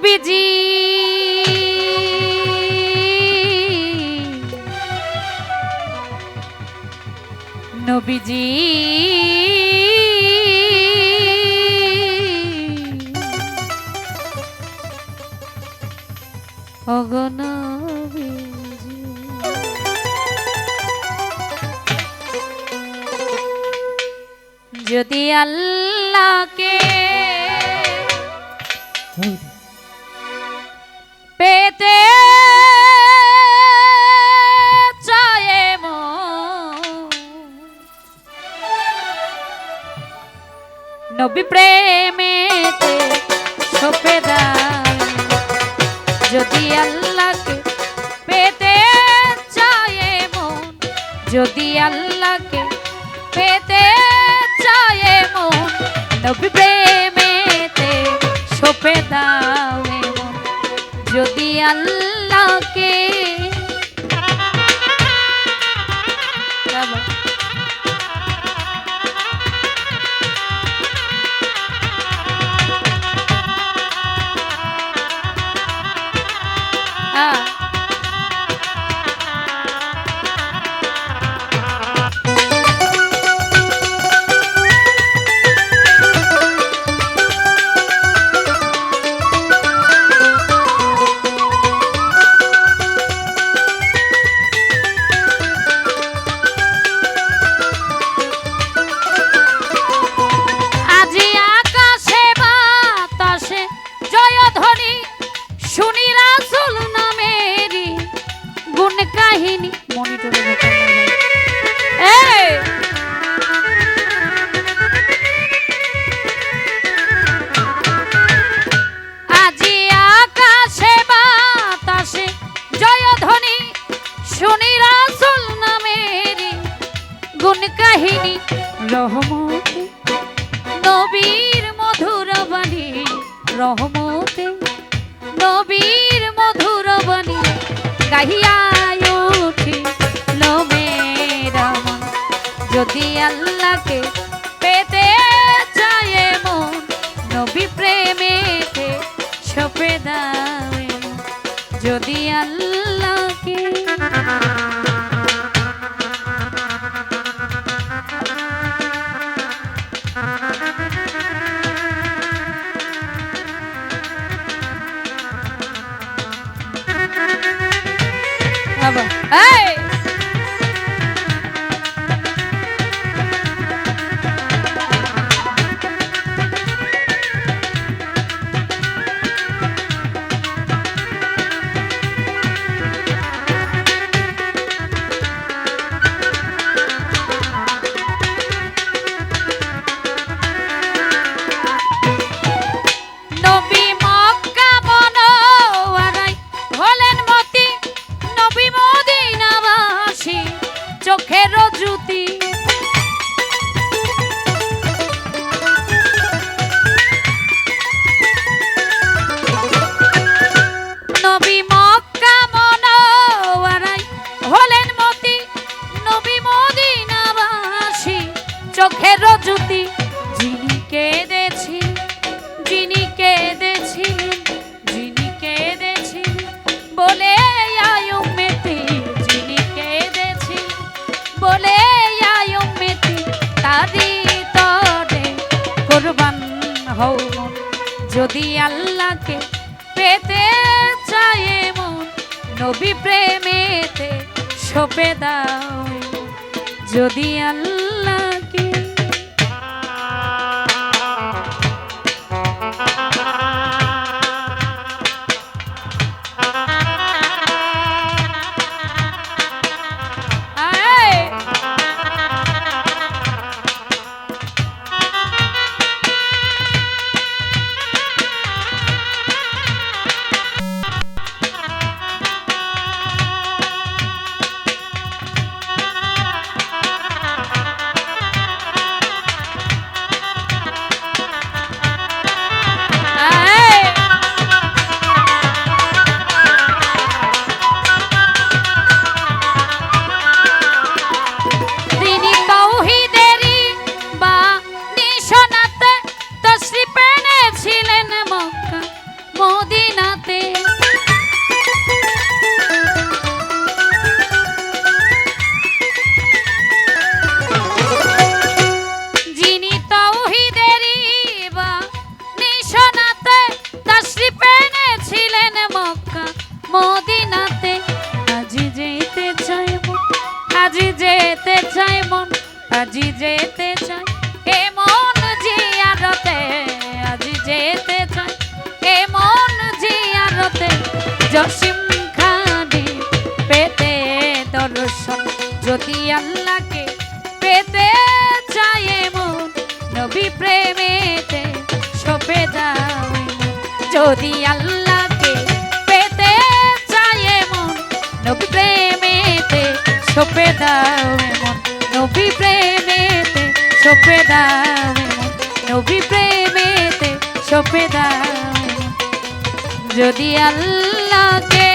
নবীজি নবীজি ওগো নবীজি যদি আল্লাহকে পেতে চায় নবী প্রেমেতে সপে দায় যদি আল্লাহকে পেতে চায় মন যদি আল্লাহকে পেতে চায় মন নবী প্রেমেতে সপে দাও মন যদি আল্লাহকে কাহিনী মনিটরে আজি আকাশে বাতাসে জয়ধ্বনি শুনি রাসূল নামেরি গুণ কাহিনী রহমতে নবীর মধুর বাণী রহমতে নবীর মধুর বাণী গাহিয়া যদি আল্লাহকে পেতে চায় মন নবী প্রেমেতে সপে দাও যদি আল্লাহকে এই চোখের জ্যোতি যিনি কেঁদেছি বলে আয়ুমেতি যিনি কেঁদেছি বলে আয়ুমেতি তারি তরে কুরবান হও মন যদি আল্লাহকে পেতে চায় মন নবী প্রেমেতে সপে দাও যদি আল্লাহকে মদিনাতে আজি যেতে চাই মন, আজি যেতে চাই মন, আজি যেতে চাই এ মন জিয়ারতে, আজি যেতে চাই এ মন জিয়ারতে, জসিম খানে পেতে দর্শন, যদি আল্লাহকে পেতে চাই মন, নবী প্রেমেতে সপে দাও মন, যদি আল্লাহকে পেতে চাই মন, নবী প্রেমেতে সপে দাও মন, নবী প্রেমেতে সপে দাও মন, নবী প্রেমেতে সপে দাও মন, যদি আল্লাহকে